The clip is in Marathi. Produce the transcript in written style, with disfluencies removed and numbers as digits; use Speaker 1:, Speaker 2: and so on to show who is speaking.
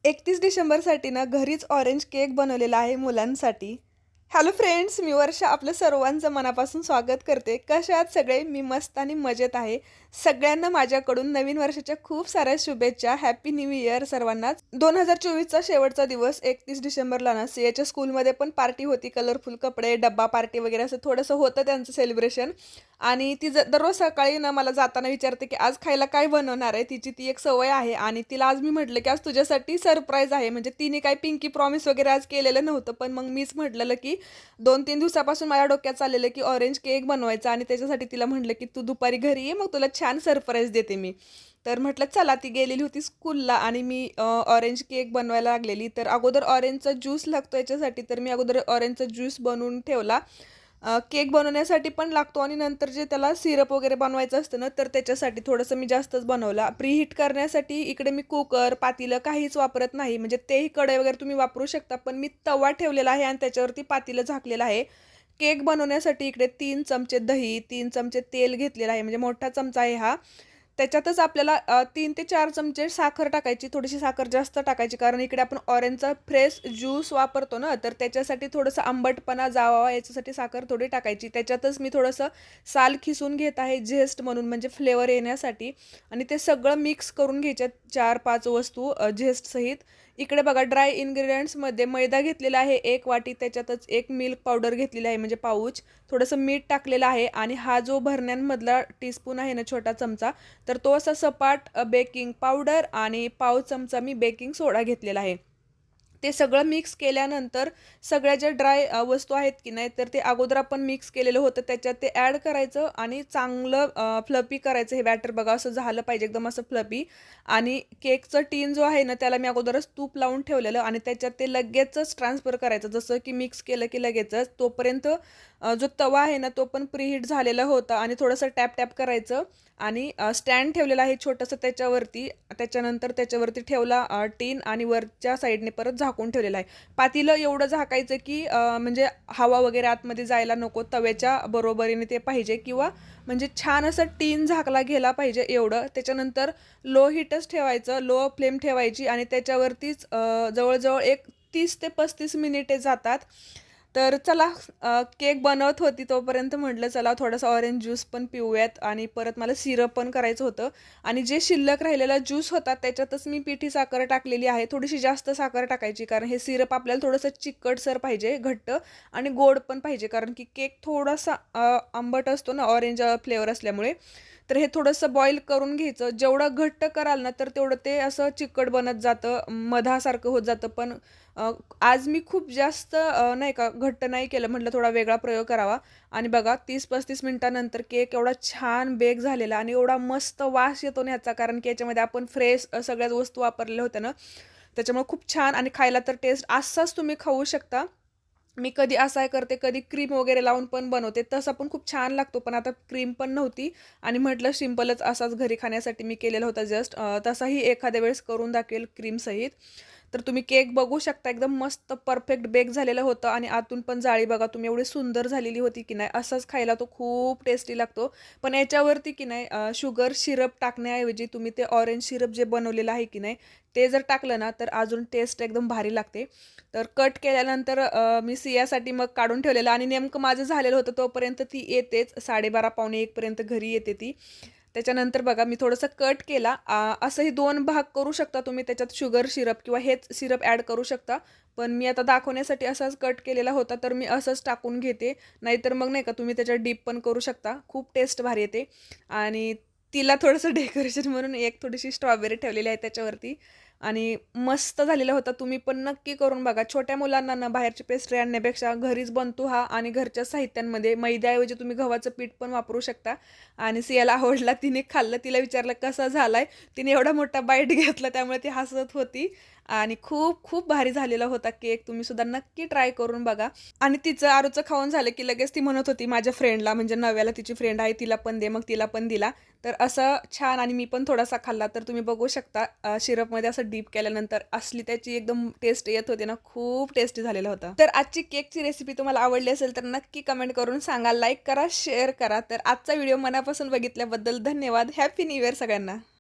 Speaker 1: 31 डिसेंबरसाठी ना घरीच ऑरेंज केक बनवलेला आहे मुलांसाठी. हॅलो फ्रेंड्स, मी वर्षा आपलं सर्वांचं मनापासून स्वागत करते. कसे आहात सगळे? मी मस्त आणि मजेत आहे. सगळ्यांना माझ्याकडून नवीन वर्षाच्या खूप साऱ्या शुभेच्छा. हॅपी न्यू इयर सर्वांनाच. 2024चा शेवटचा दिवस 31 डिसेंबरला ना सीएच्या स्कूलमध्ये पण पार्टी होती. कलरफुल कपडे, डब्बा पार्टी वगैरे असं थोडंसं होतं त्यांचं सेलिब्रेशन. आणि ती दररोज सकाळी ना मला जाताना विचारते की आज खायला काय बनवणार आहे. तिची ती एक सवय आहे आणि तिला आज मी म्हटलं की आज तुझ्यासाठी सरप्राईज आहे. म्हणजे तिने काही पिंकी प्रॉमिस वगैरे आज केलेलं नव्हतं, पण मग मीच म्हटलेलं की 2-3 दिवसापासून माझ्या डोक्यात चाललेलं की ऑरेंज केक बनवायचा आणि त्याच्यासाठी तिला म्हटलं की तू दुपारी घरी ये, मग तुला छान सरप्राईज देते मी. तर म्हटलं चला, ती गेलेली होती स्कूलला आणि मी ऑरेंज केक बनवायला लागलेली. तर अगोदर ऑरेंजचा ज्यूस लागतो याच्यासाठी, तर मी अगोदर ऑरेंजचा ज्यूस बनवून ठेवला. केक बनवण्यासाठी पण लागतो आणि नंतर जे त्याला सिरप वगैरे बनवायचं असतं ना, तर त्याच्यासाठी थोडंसं मी जास्तच बनवला. प्रीहीट करण्यासाठी इकडे मी कुकर, पातेलं काहीच वापरत नाही. म्हणजे तेही कढई वगैरे तुम्ही वापरू शकता, पण मी तवा ठेवलेला आहे आणि त्याच्यावरती पातेलं झाकलेलं आहे. केक बनवण्यासाठी इकडे 3 चमचे दही, 3 चमचे तेल घेतलेलं आहे, म्हणजे मोठा चमचा आहे हा. त्याच्यातच आपल्याला 3 ते 4 चमचे साखर टाकायची. थोडीशी साखर जास्त टाकायची, कारण इकडे आपण ऑरेंजचा फ्रेश ज्यूस वापरतो ना, तर त्याच्यासाठी थोडंसं आंबटपणा जावावा याच्यासाठी साखर थोडी टाकायची. त्याच्यातच मी थोडंसं साल खिसून घेत आहे, झेस्ट म्हणून, म्हणजे फ्लेवर येण्यासाठी. आणि ते सगळं मिक्स करून घ्यायच्यात 4-5 वस्तू झेस्टसहित. इकडे बघा, ड्राय इन्ग्रेडियंट्समध्ये मैदा घेतलेला आहे 1 वाटी, त्याच्यातच 1 मिल्क पावडर घेतलेली आहे म्हणजे पाऊच. थोडंसं मीठ टाकलेलं आहे आणि हा जो भरण्यांमधला टीस्पून आहे ना, छोटा चमचा, तर तो असा सपाट बेकिंग पावडर आणि पाव चमचा मी बेकिंग सोडा घेतलेला आहे. ते सगळं मिक्स केल्यानंतर सगळ्या ज्या ड्राय वस्तू आहेत की नाही, तर ते अगोदर आपण मिक्स केलेलं होतं त्याच्यात ते ॲड करायचं आणि चांगलं फ्लपी करायचं. हे बॅटर बघा असं झालं पाहिजे, एकदम असं फ्लपी. आणि केकचं टीन जो आहे ना, त्याला मी अगोदरच तूप लावून ठेवलेलं आणि त्याच्यात ते लगेचच ट्रान्सफर करायचं. जसं की मिक्स केलं की लगेचच तोपर्यंत जो तवा आहे ना, तो पण प्रीहीट झालेला होता आणि थोडंसं टॅप टॅप करायचं. आणि स्टँड ठेवलेलं आहे छोटंसं त्याच्यावरती. त्याच्यानंतर त्याच्यावरती ठेवला टीन आणि वरच्या साईडने परत झाकून ठेवलेलं आहे. पातेलं एवढं झाकायचं की म्हणजे हवा वगैरे आतमध्ये जायला नको, तव्याच्या बरोबरीने ते पाहिजे, किंवा म्हणजे छान असं टीन झाकला गेला पाहिजे एवढं. त्याच्यानंतर लो हीटच ठेवायचं, लो फ्लेम ठेवायची आणि त्याच्यावरतीच जवळजवळ एक 30 ते 35 मिनिटे जातात. तर चला, केक बनवत होती तोपर्यंत म्हटलं चला थोडासा ऑरेंज ज्यूस पण पिऊयात आणि परत मला सिरप पण करायचं होतं. आणि जे शिल्लक राहिलेला ज्यूस होता त्याच्यातच मी पिठी साखर टाकलेली आहे. थोडीशी जास्त साखर टाकायची, कारण हे सिरप आपल्याला थोडंसं चिकटसर पाहिजे, घट्ट आणि गोड पण पाहिजे, कारण की केक थोडासा आंबट असतो ना ऑरेंज फ्लेवर असल्यामुळे. तर हे थोडंसं बॉईल करून घ्यायचं. जेवढं घट्ट कराल ना, तर तेवढं ते असं चिकट बनत जातं, मधासारखं होत जातं. पण आज मी खूप जास्त नाही का घट्ट नाही केलं, म्हटलं थोडा वेगळा प्रयोग करावा. आणि बघा 30-35 मिनिटानंतर केक एवढा छान बेक झालेला आणि एवढा मस्त वास येतो ना ह्याचा, कारण की याच्यामध्ये आपण फ्रेश सगळ्याच वस्तू वापरलेल्या होत्या ना, त्याच्यामुळे खूप छान. आणि खायला तर टेस्ट असाच तुम्ही खाऊ शकता. मी कधी असा करते, कधी क्रीम वगैरे लावून पण बनवते, तसा पण खूप छान लागतो. पण आता क्रीम पण नव्हती आणि म्हटलं सिंपलच असाच घरी खाण्यासाठी मी केलेला होता जस्ट. तसाही एखाद्या वेळेस करून दाखवेल क्रीमसहित. तर तुम्ही केक बघू शकता, एकदम मस्त परफेक्ट बेक झालेलं होतं आणि आतून पण जाळी बघा तुम्ही एवढी सुंदर झालेली होती की नाही. असाच खायला तो खूप टेस्टी लागतो. पण याच्यावरती की नाही शुगर सिरप टाकण्याऐवजी तुम्ही ते ऑरेंज सिरप जे बनवलेलं आहे की नाही, ते जर टाकलं ना, तर अजून टेस्ट एकदम भारी लागते. तर कट केल्यानंतर मी सियासाठी मग काढून ठेवलेलं आणि नेमकं माझं झालेलं होतं तोपर्यंत ती येतेच 12:30 पावणे 1 पर्यंत घरी येते ती. त्याच्यानंतर बघा मी थोडंसं कट केला. असंही 2 भाग करू शकता तुम्ही, त्याच्यात शुगर सिरप किंवा हेच सिरप ॲड करू शकता. पण मी आता दाखवण्यासाठी असाच कट केलेला होता, तर मी असंच टाकून घेते. नाहीतर मग नाही का तुम्ही त्याच्यात डीप पण करू शकता. खूप टेस्ट भारी येते. आणि तिला थोडंसं डेकोरेशन म्हणून एक थोडीशी स्ट्रॉबेरी ठेवलेली आहे त्याच्यावरती. आणि मस्त झालेला होता. तुम्ही पण नक्की करून बघा. छोट्या मुलांना ना बाहेरची पेस्ट्री आणण्यापेक्षा घरीच बनतो हा, आणि घरच्या साहित्यांमध्ये मैद्याऐवजी तुम्ही गव्हाचं पीठ पण वापरू शकता. आणि सियाला आवडला, तिने खाल्लं. तिला विचारलं कसा झालाय, तिने एवढा मोठा बाईट घेतला, त्यामुळे ती हसत होती. आणि खूप खूप भारी झालेला होता केक. तुम्ही सुद्धा नक्की ट्राय करून बघा. आणि तिचं आरूचं खाऊन झालं की लगेच ती म्हणत होती माझ्या फ्रेंडला, म्हणजे नव्याला तिची फ्रेंड आहे, तिला पण दे. मग तिला पण दिला. तर असं छान. आणि मी पण थोडासा खाल्ला. तर तुम्ही बघू शकता सिरपमध्ये असं डीप केल्यानंतर असली त्याची एकदम टेस्ट येत होती ना, खूप टेस्टी झालेला होता. तर आजची केकची रेसिपी तुम्हाला आवडली असेल तर नक्की कमेंट करून सांगा, लाईक करा, शेअर करा. तर आजचा व्हिडिओ मनापासून बघितल्याबद्दल धन्यवाद. हॅपी न्यू इयर सगळ्यांना.